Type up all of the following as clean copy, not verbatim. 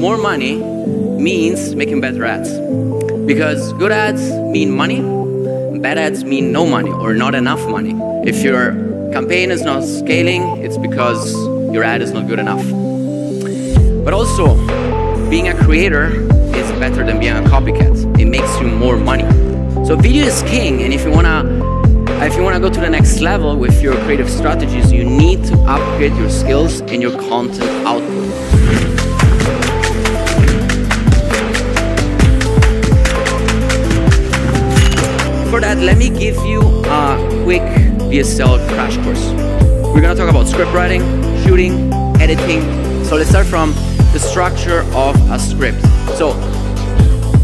more money means making better ads. Because good ads mean money, bad ads mean no money or not enough money. If your campaign is not scaling, it's because your ad is not good enough. But also, being a creator is better than being a copycat. It makes you more money. So video is king, and if you wanna go to the next level with your creative strategies, you need to upgrade your skills and your content output. For that, let me give you a quick VSL crash course. We're gonna talk about script writing, shooting, editing. So let's start from the structure of a script. So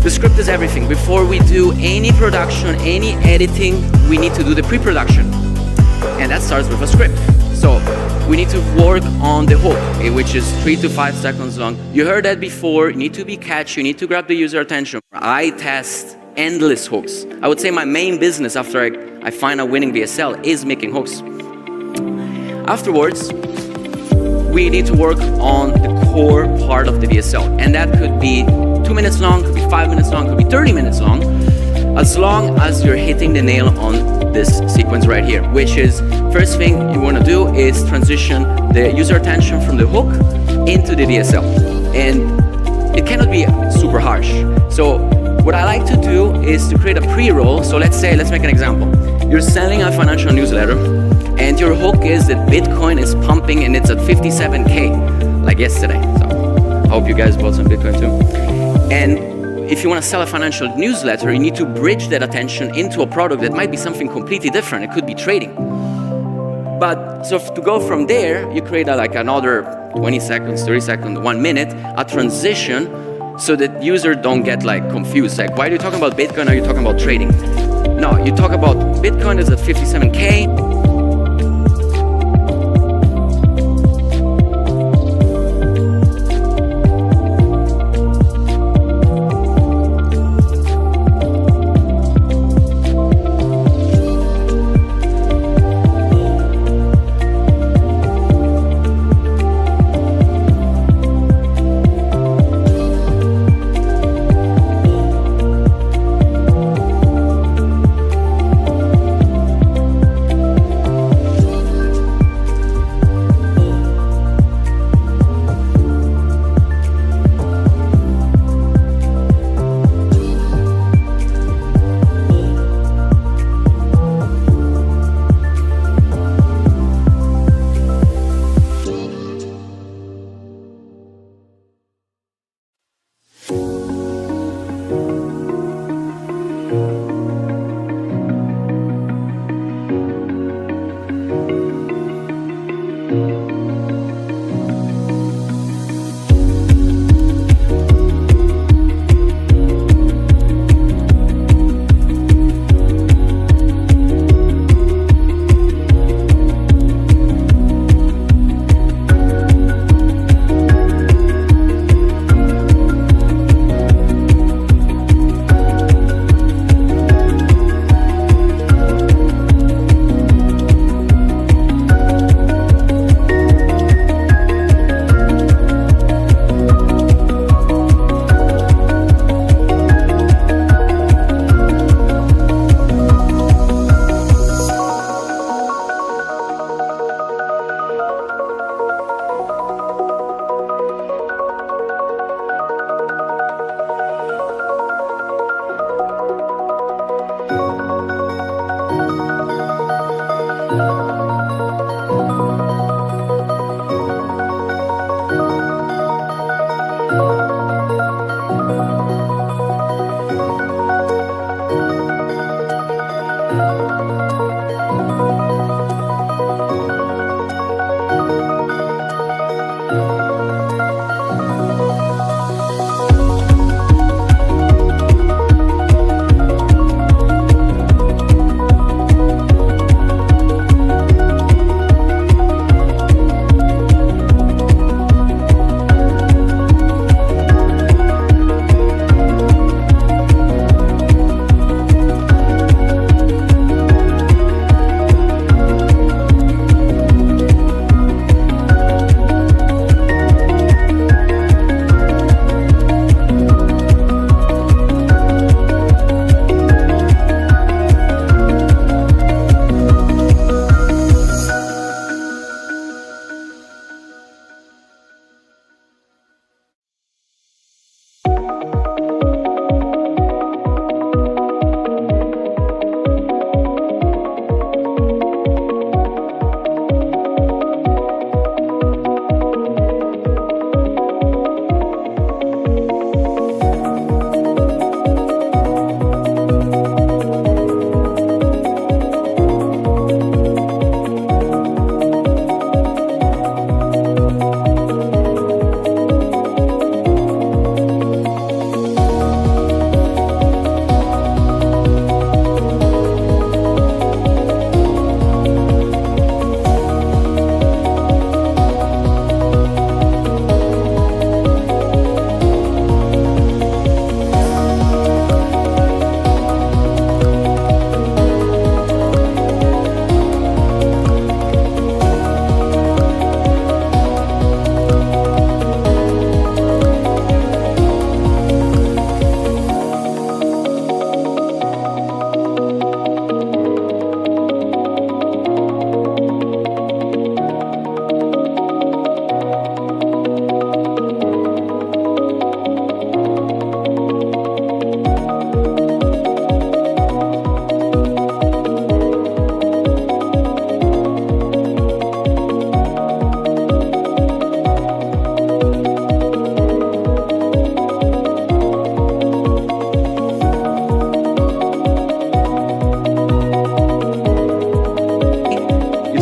the script is everything. Before we do any production, any editing, we need to do the pre-production. And that starts with a script. So we need to work on the hook, which is 3 to 5 seconds long. You heard that before. You need to be catchy. You need to grab the user attention. I test endless hooks. I would say my main business after I find a winning VSL is making hooks. Afterwards, we need to work on the core part of the VSL. And that could be 2 minutes long, could be 5 minutes long, could be 30 minutes long, as long as you're hitting the nail on this sequence right here, which is, first thing you want to do is transition the user attention from the hook into the VSL. And it cannot be super harsh. So what I like to do is to create a pre-roll. So let's make an example. You're selling a financial newsletter and your hook is that Bitcoin is pumping and it's at 57K, like yesterday. So I hope you guys bought some Bitcoin too. And if you want to sell a financial newsletter, you need to bridge that attention into a product that might be something completely different. It could be trading. But so to go from there, you create another 20 seconds, 30 seconds, 1 minute, a transition, so that users don't get confused. Like, why are you talking about Bitcoin? Are you talking about trading? No, you talk about Bitcoin is at 57K.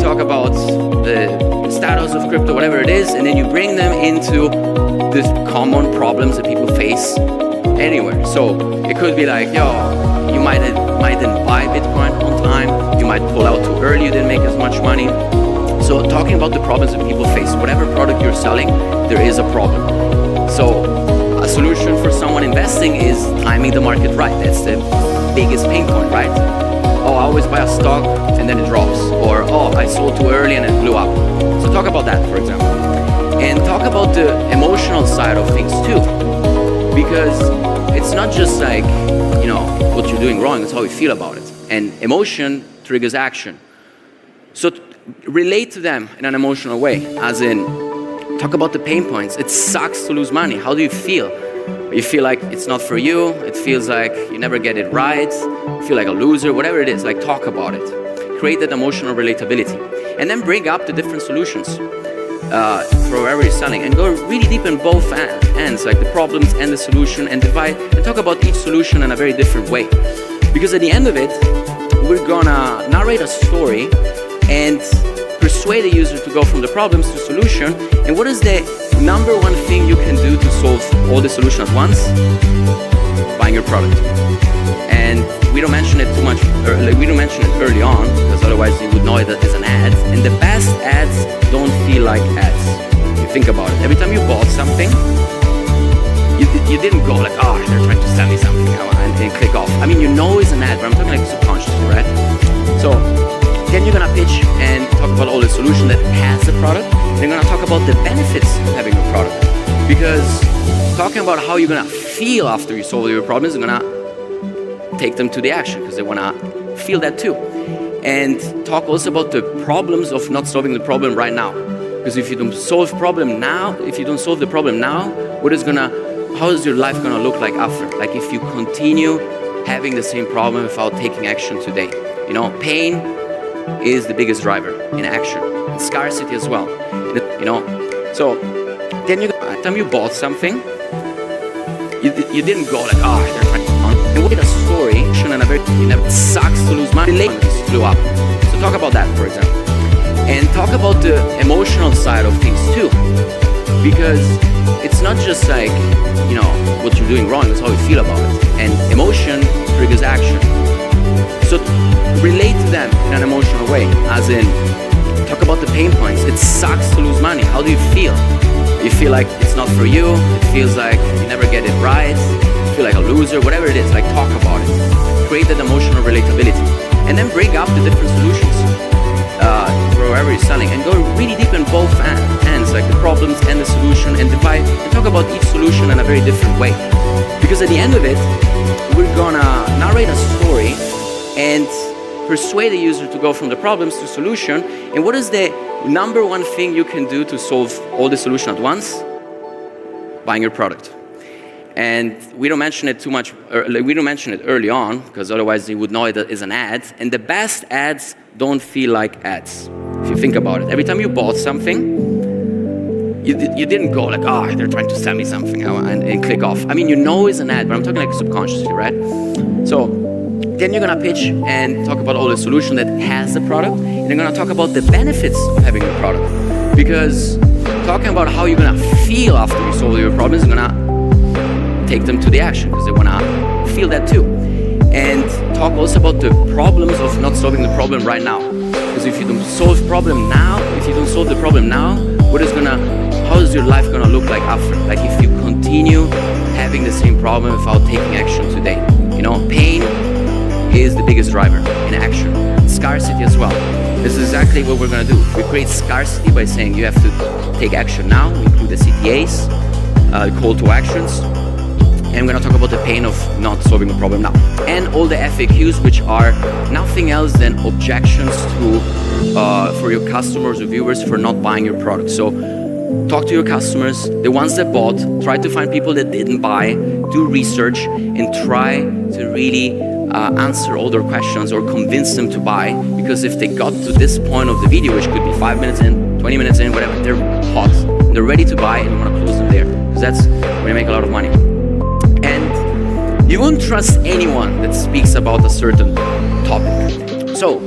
talk about the status of crypto, whatever it is, and then you bring them into the common problems that people face anywhere. So it could be like, yo, you might didn't buy Bitcoin on time, you might pull out too early, you didn't make as much money. So talking about the problems that people face, whatever product you're selling, there is a problem. So a solution for someone investing is timing the market right. That's the biggest pain point, right? Oh, I always buy a stock and then it drops. Or, oh, I sold too early and it blew up. So talk about that, for example. And talk about the emotional side of things too. Because it's not just like, you know, what you're doing wrong, it's how you feel about it. And emotion triggers action. So relate to them in an emotional way, as in, talk about the pain points. It sucks to lose money. How do you feel? You feel like it's not for you, it feels like you never get it right, you feel like a loser, whatever it is, like talk about it. Create that emotional relatability. And then bring up the different solutions for wherever you're selling, and go really deep in both ends, like the problems and the solution, and divide and talk about each solution in a very different way. Because at the end of it, we're gonna narrate a story and persuade the user to go from the problems to solution. And what is the number one thing you can do to solve all the solutions at once? Buying your product. And we don't mention it too much, we don't mention it early on, because otherwise you would know that it's an ad. And the best ads don't feel like ads. You think about it. Every time you bought something, you didn't go like, oh, they're trying to sell me something, and click off. I mean, you know it's an ad, but I'm talking like subconsciously, right? So then you're gonna pitch and talk about all the solution that has the product. And you're gonna talk about the benefits of having a product. Because talking about how you're gonna feel after you solve your problems is gonna take them to the action, because they wanna feel that too. And talk also about the problems of not solving the problem right now. Because if you don't solve the problem now, how is your life gonna look like after? Like if you continue having the same problem without taking action today. You know, pain is the biggest driver in action, and scarcity as well. You know, so then every time you bought something, you didn't go like, oh, they're trying to and we did a story, and it sucks to lose money, it blew up. So talk about that, for example. And talk about the emotional side of things too. Because it's not just like, you know, what you're doing wrong, it's how you feel about it. And emotion triggers action. So relate to them in an emotional way, as in, talk about the pain points. It sucks to lose money. How do you feel? You feel like it's not for you, it feels like you never get it right, you feel like a loser, whatever it is, like talk about it. Create that emotional relatability. And then bring up the different solutions for wherever you're selling, and go really deep in both ends, like the problems and the solution, and divide and talk about each solution in a very different way. Because at the end of it, we're gonna narrate a story and persuade the user to go from the problems to solution. And what is the number one thing you can do to solve all the solution at once? Buying your product. And we don't mention it too much, we don't mention it early on, because otherwise you would know it is an ad. And the best ads don't feel like ads. If you think about it, every time you bought something, you didn't go like, oh, they're trying to sell me something, and click off. I mean, you know it's an ad, but I'm talking like subconsciously, right? So then you're gonna pitch and talk about all the solution that has the product, and you're gonna talk about the benefits of having a product. Because talking about how you're gonna feel after you solve your problems is gonna take them to the action, because they wanna feel that too. And talk also about the problems of not solving the problem right now. Because if you don't solve the problem now, how is your life gonna look like after? Like if you continue having the same problem without taking action today. You know, pain is the biggest driver in action, and scarcity as well. This is exactly what we're gonna do. We create scarcity by saying you have to take action now. We include the CTAs, call to actions, and we're gonna talk about the pain of not solving the problem now. And all the FAQs, which are nothing else than objections to for your customers or viewers for not buying your product. So talk to your customers, the ones that bought, try to find people that didn't buy, do research, and try to really answer all their questions or convince them to buy. Because if they got to this point of the video, which could be 5 minutes in, 20 minutes in, whatever, they're hot, they're ready to buy, and you want to close them there, because that's when you make a lot of money. And you won't trust anyone that speaks about a certain topic. So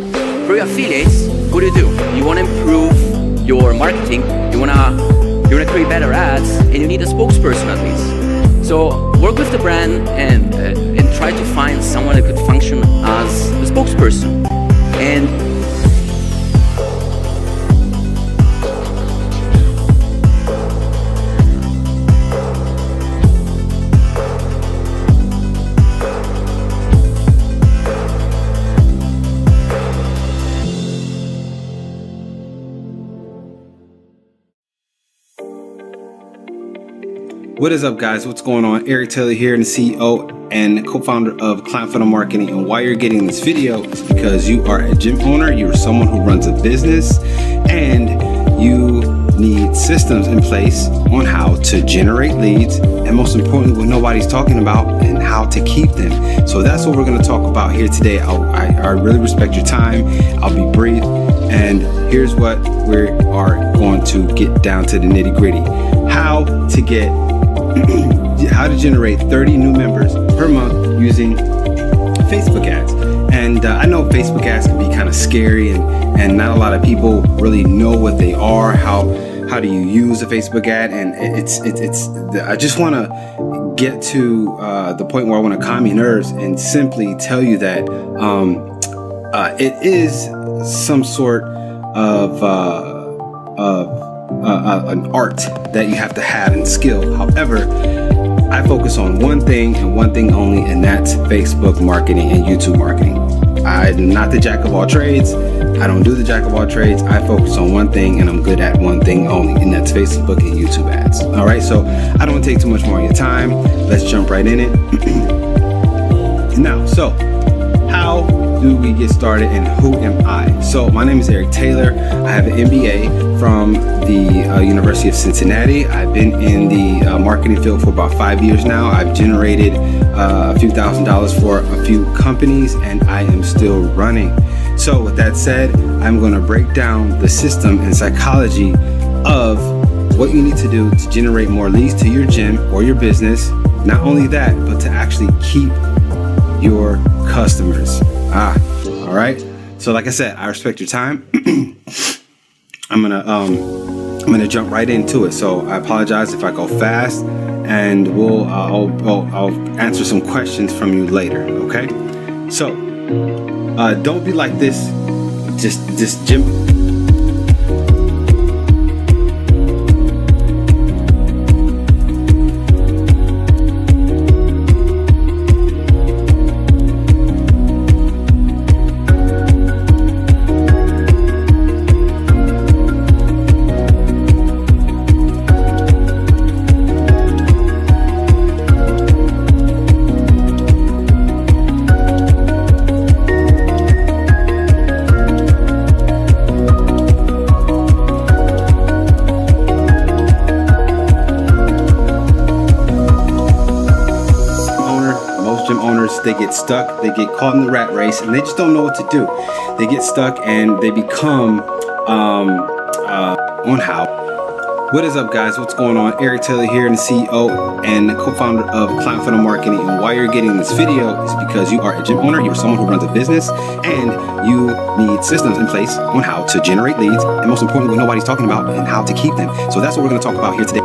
for your affiliates, what do? You want to your marketing, you wanna create better ads, and you need a spokesperson at least. So work with the brand and try to find someone that could function as a spokesperson. And what is up, guys? What's going on? Eric Taylor here, and the CEO and co-founder of Client Funnel Marketing. And why you're getting this video is because you are a gym owner, you're someone who runs a business, and you need systems in place on how to generate leads, and most importantly, what nobody's talking about, and how to keep them. So that's what we're going to talk about here today. I really respect your time. I'll be brief, and here's what we are going to get down to the nitty gritty. How to generate 30 new members per month using Facebook ads. And I know Facebook ads can be kind of scary, and not a lot of people really know what they are. How do you use a Facebook ad? And I just want to get to the point where I want to calm your nerves and simply tell you that it is some sort of an art that you have to have and skill. However, I focus on one thing and one thing only, and that's Facebook marketing and YouTube marketing. I'm not the jack of all trades. I don't do the jack of all trades. I focus on one thing, and I'm good at one thing only, and that's Facebook and YouTube ads. All right, so I don't want to take too much more of your time. Let's jump right in it. Now, so how do we get started, and who am I? So my name is Eric Taylor. I have an MBA from the University of Cincinnati. I've been in the marketing field for about 5 years now. I've generated a few $1,000s for a few companies, and I am still running. So with that said, I'm going to break down the system and psychology of what you need to do to generate more leads to your gym or your business. Not only that, but to actually keep your customers. All right. So like I said, I respect your time. I'm gonna jump right into it. So I apologize if I go fast, and I'll answer some questions from you later. Okay. So don't be like this. Just gym. They get stuck, they get caught in the rat race, and they just don't know what to do. They get stuck and they become on how. What is up, guys? What's going on? Eric Taylor here, and the CEO and co-founder of Client Funnel Marketing. And why you're getting this video is because you are a gym owner, you're someone who runs a business, and you need systems in place on how to generate leads, and most importantly, what nobody's talking about, and how to keep them. So that's what we're going to talk about here today.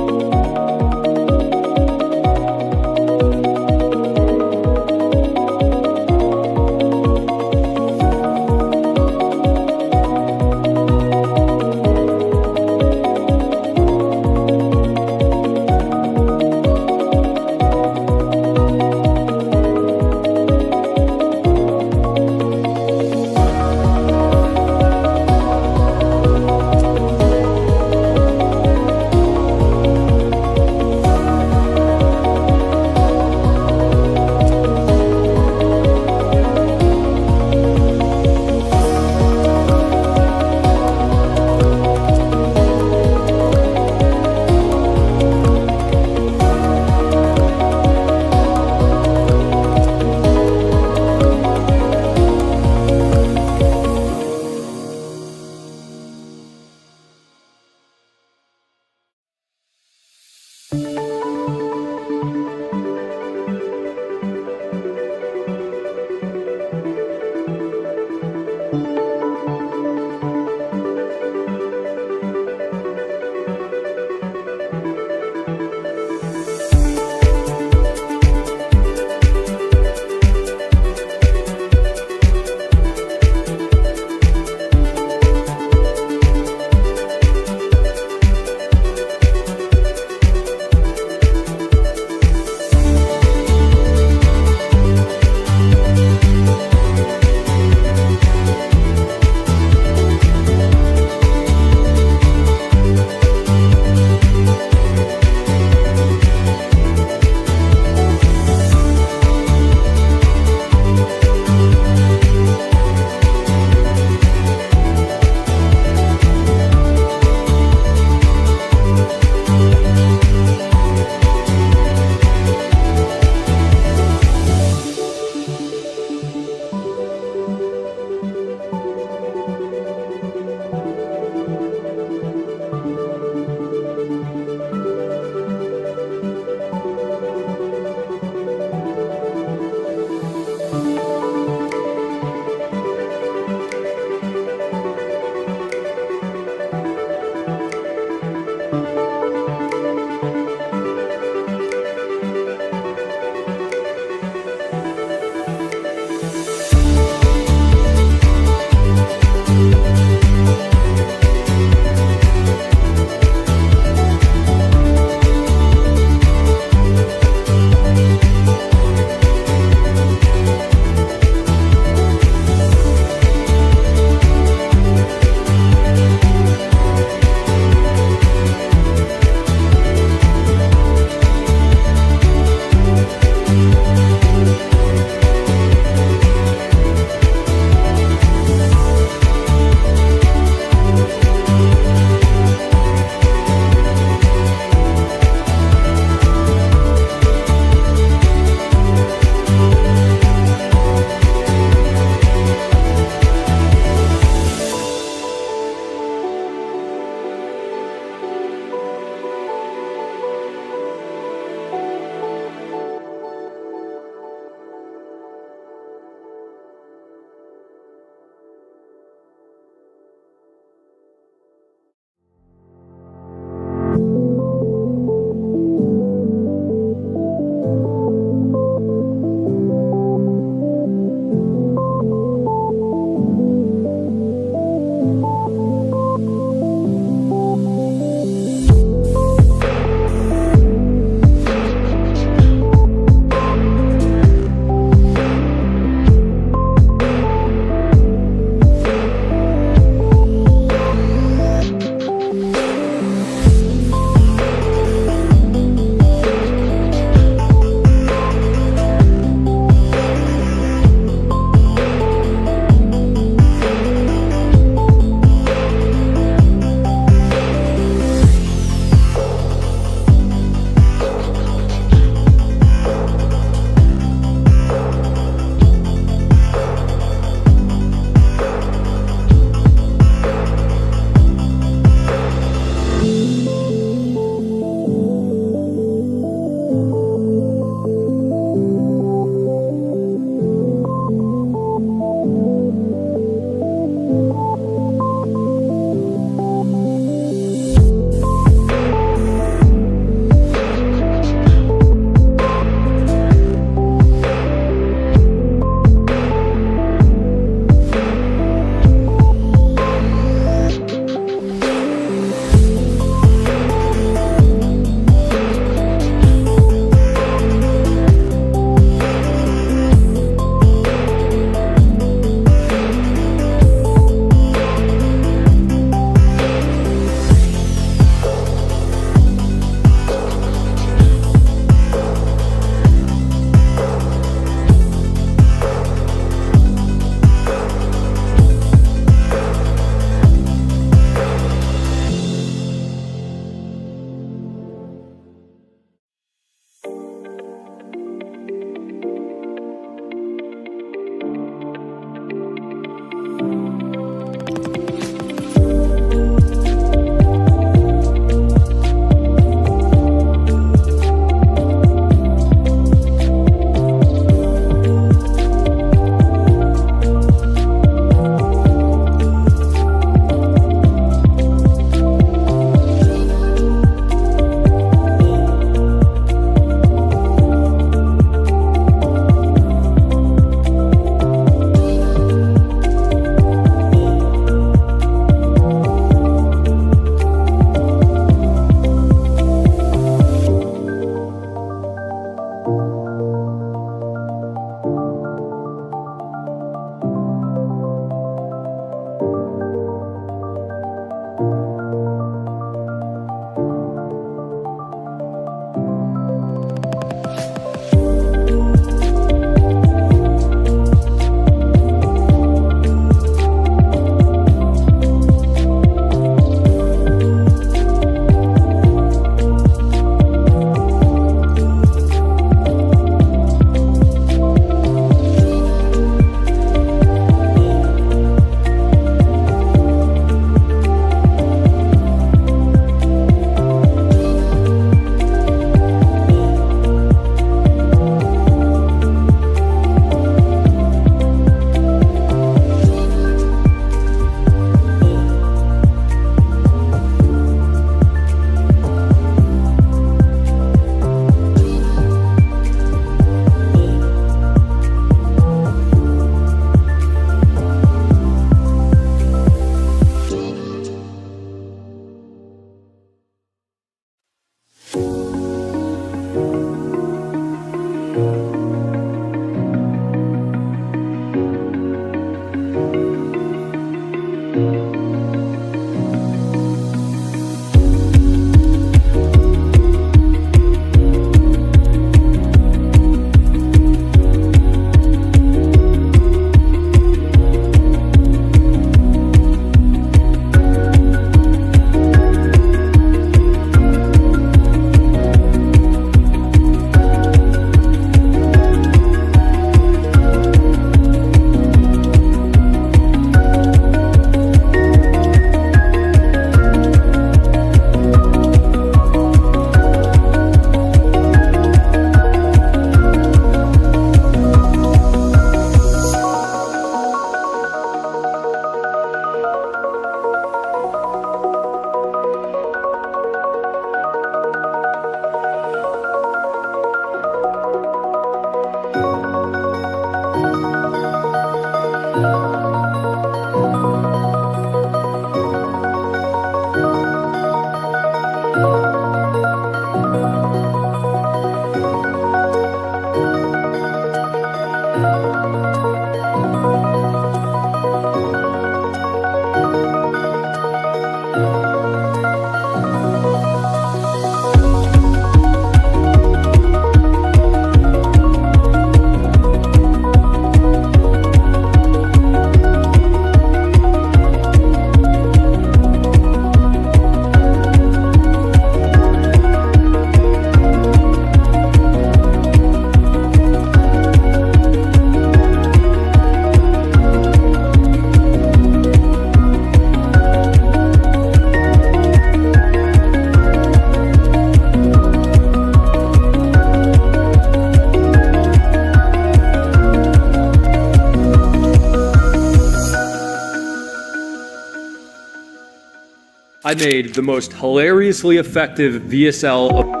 I made the most hilariously effective VSL.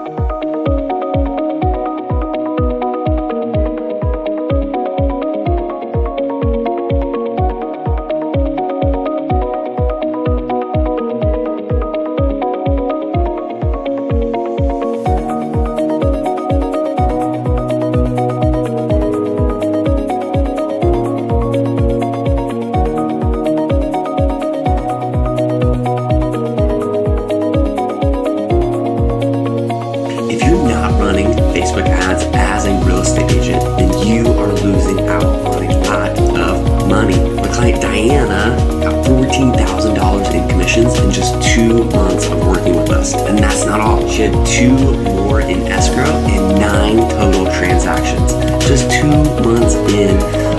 Facebook ads as a real estate agent, then you are losing out on a lot of money. My client Diana got $14,000 in commissions in just 2 months of working with us. And that's not all. She had 2 more in escrow and 9 total transactions. Just 2 months in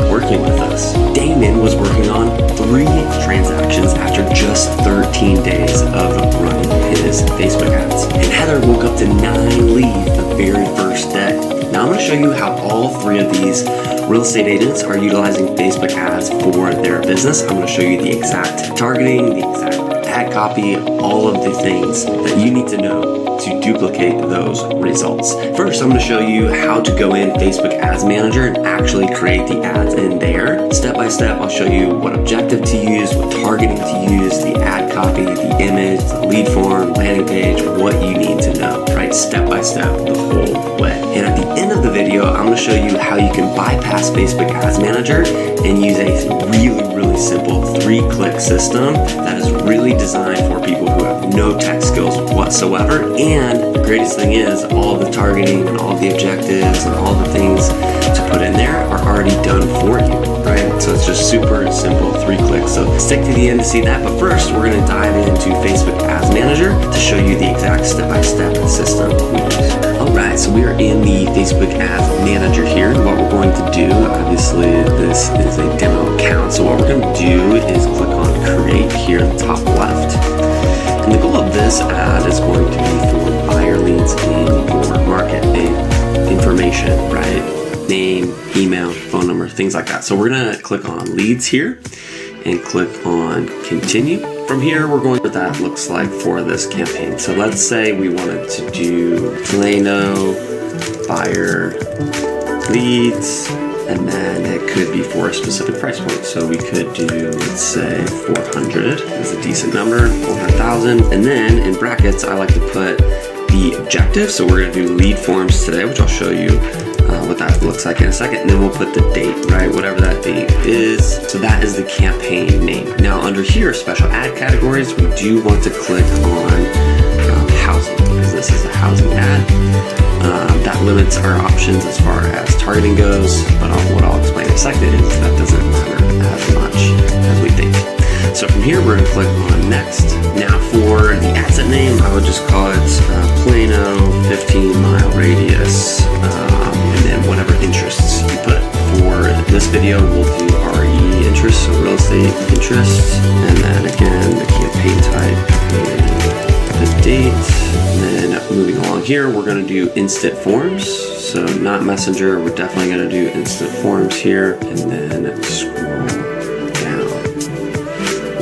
working with us. Damon was working on 3 transactions after just 13 days of running his Facebook ads. And Heather woke up to 9 leads the very first day. Now I'm going to show you how all 3 of these real estate agents are utilizing Facebook ads for their business. I'm going to show you the exact targeting, the exact ad copy, all of the things that you need to know to duplicate those results. First, I'm going to show you how to go in Facebook Ads Manager and actually create the ads in there. Step by step, I'll show you what objective to use, what targeting to use, the ad copy, the image, the lead form, landing page, what you need to know, right? Step by step, the whole way. And at the end of the video, I'm going to show you how you can bypass Facebook Ads Manager and use a really simple 3-click system that is really designed for people who have no tech skills whatsoever. And the greatest thing is all the targeting and all the objectives and all the things to put in there are already done for you, right? So it's just super simple, 3 clicks. So stick to the end to see that. But first, we're going to dive into Facebook Ads Manager to show you the exact step-by-step system we use. All right, so we are in the Facebook Ads Manager here. What we're going to do, obviously, this is a demo account. So what we're going to do is click on Create here at the top left. And the goal of this ad is going to be for buyer leads in your market, information, right? Name, email, phone number, things like that. So we're going to click on leads here and click on continue. From here, we're going to what that looks like for this campaign. So let's say we wanted to do Plano buyer leads, and then it could be for a specific price point. So we could do, let's say 400 is a decent number, 400,000. And then in brackets, I like to put the objective. So we're gonna do lead forms today, which I'll show you what that looks like in a second. And then we'll put the date, right? Whatever that date is. So that is the campaign name. Now under here, special ad categories, we do want to click on housing, because this is a housing ad. That limits our options as far as targeting goes, but what I'll explain in a second is that doesn't matter as much as we think. So from here, we're going to click on next. Now for the ad set name, I would just call it Plano 15-mile radius, and then whatever interests you put. For this video, we'll do RE interests, so real estate interests, and then again, the campaign type and the date. And then moving along here, we're going to do instant forms. So not messenger, we're definitely going to do instant forms here. And then scroll down.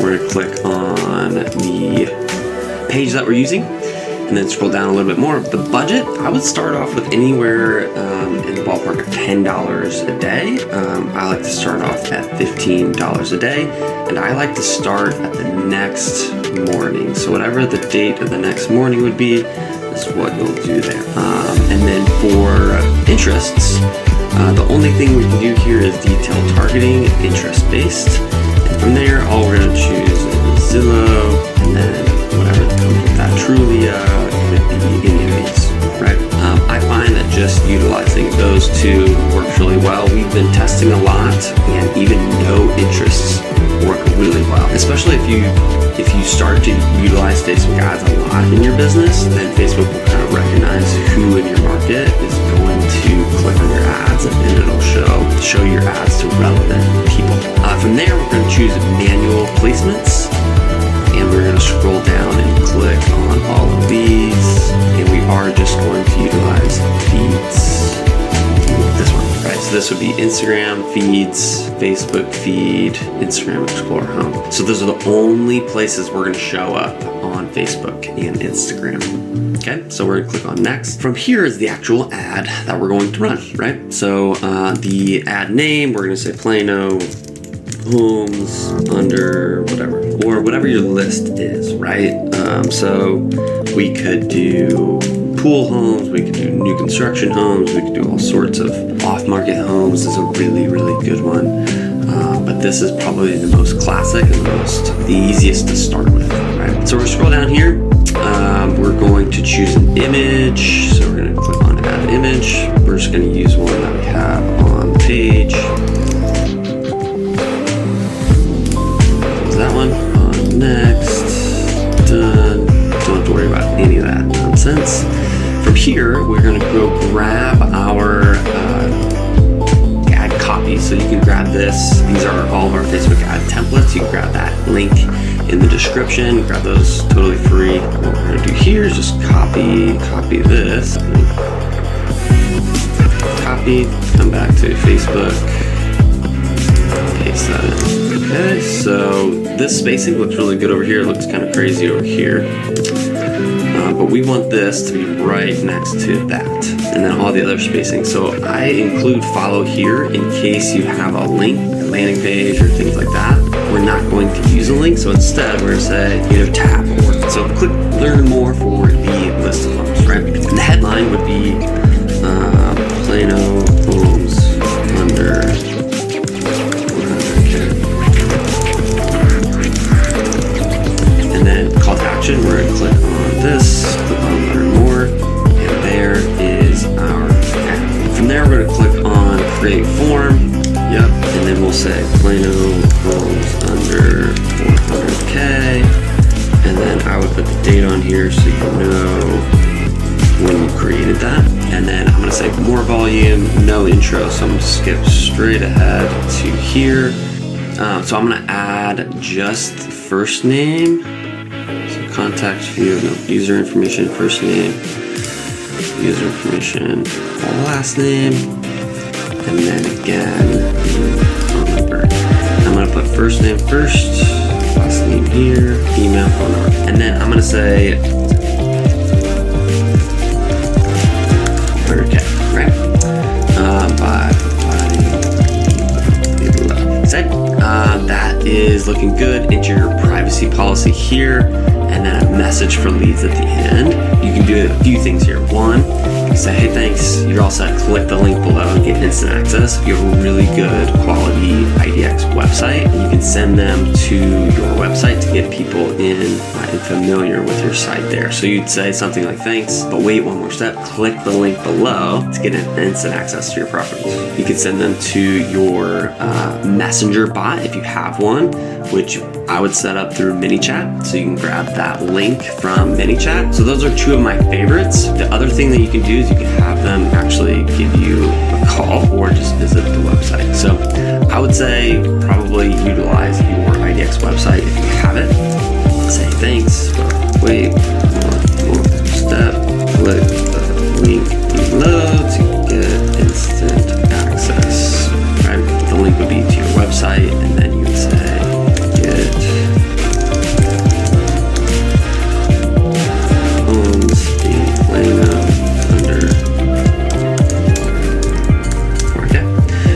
We're going to click on the page that we're using. And then scroll down a little bit more. The budget, I would start off with anywhere in the ballpark of $10 a day. I like to start off at $15 a day. And I like to start at the next morning. So whatever the date of the next morning would be, is what you'll do there. And then for interests, the only thing we can do here is detailed targeting, interest-based. And from there, all we're going to choose is Zillow, and then whatever that comes with that, Trulia, could be any of these, right? I find that just utilizing those 2 works really well. We've been testing a lot, and even no interests work really well. Especially if you start to utilize Facebook ads a lot in your business, then Facebook will kind of recognize who in your market is going to click on your ads, and then it'll show your ads to relevant people. From there, we're going to choose manual placements. And we're going to scroll down and click on all of these, and we are just going to utilize feeds. This one, right? So So this would be Instagram feeds, Facebook feed, Instagram Explorer home. So those are the only places we're going to show up on Facebook and Instagram. Okay, so we're gonna click on next. From here is the actual ad that we're going to run, right? So the ad name, we're gonna say Plano Homes under whatever, or whatever your list is, right? So we could do pool homes, we could do new construction homes, we could do all sorts of off-market homes. This is a really, really good one. But this is probably the most classic and the easiest to start with, right? So we're gonna scroll down here. We're going to choose an image. So we're going to click on add image. We're just going to use one that we have on the page. There's that one. On next. Done. Don't have to worry about any of that nonsense. From here, we're going to go grab our ad copy. So you can grab this. These are all of our Facebook ad templates. You can grab that link in the description, grab those totally free. What we're gonna do here is just copy this, copy, come back to Facebook, paste that in. Okay, so this spacing looks really good over here, it looks kind of crazy over here. But we want this to be right next to that, and then all the other spacing. So I include follow here in case you have a link, a landing page, or things like that. We're not going to use a link, so instead we're going to say either tap or. So click learn more for the list of homes, right? And the headline would be Plano Homes under 100K. And then call to action, we're going to click on this, click on learn more, and there is our ad. From there, we're going to click on create form. Yep, and then we'll say Plano Homes under 400K, and then I would put the date on here so you know when you created that. And then I'm gonna say more volume, no intro, so I'm gonna skip straight ahead to here. So I'm gonna add just first name, so contact view, no user information, first name, user information, last name, and then again, phone number. I'm gonna put first name first, last name here, email, phone number, and then I'm gonna say 100K, right? By below. That is looking good. Enter your privacy policy here, and then a message for leads at the end. You can do a few things here. One, say, hey, thanks, you're all set. Click the link below and get instant access. If you have a really good quality IDX website, you can send them to your website to get people in and familiar with your site there. So you'd say something like, thanks, but wait, one more step. Click the link below to get an instant access to your properties. You can send them to your messenger bot if you have one, which I would set up through ManyChat. So you can grab that link from ManyChat. So those are two of my favorites. The other thing that you can do is you can have them actually give you a call or just visit the website. So I would say probably utilize your IDX website if you have it. Say thanks, but wait, one more step. Click the link below to get instant access. Right? The link would be to your website, and then you would say get homes in Plano under 4K.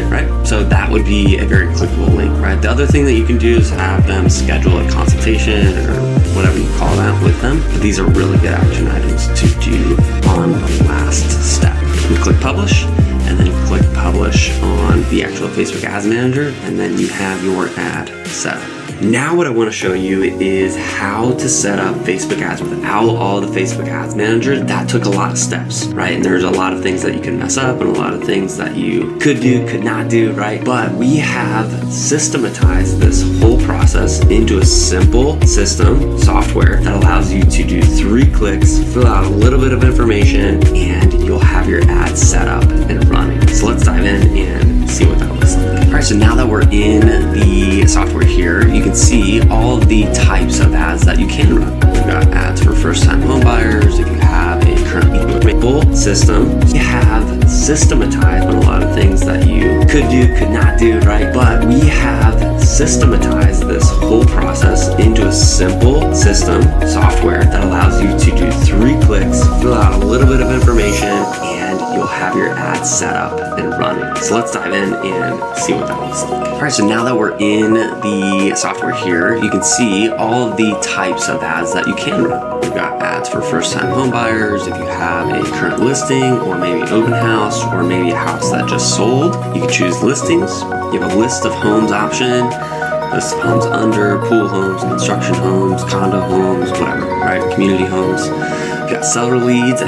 Right? So that would be a very clickable link, right? The other thing that you can do is have them schedule a consultation or whatever you call that with them. But these are really good action items to do on the last step. You click publish, and then click publish on the actual Facebook Ads Manager, and then you have your ad set up. Now what I want to show you is how to set up Facebook ads without all the Facebook Ads Manager. That took a lot of steps, right? And there's a lot of things that you can mess up and a lot of things that you could do, could not do, right? But we have systematized this whole process into a simple system software that allows you to do 3 clicks, fill out a little bit of information, and you'll have your ads set up and running. So let's dive in and see what that looks like. All right, so now that we're in the software here, you can see all of the types of ads that you can run. We've got ads for first-time home buyers. If you have a current system, you have systematized on a lot of things that you could do, could not do, right? But we have systematized this whole process into a simple system software that allows you to do 3 clicks, fill out a little bit of information, and you'll have your ads set up and running. So let's dive in and see what that looks like. All right, so now that we're in the software here, you can see all of the types of ads that you can run. We've got ads for first-time home buyers. If you have a current listing, or maybe an open house, or maybe a house that just sold, you can choose listings. You have a list of homes option, list of homes under, pool homes, construction homes, condo homes, whatever, right? Community homes. You've got seller leads.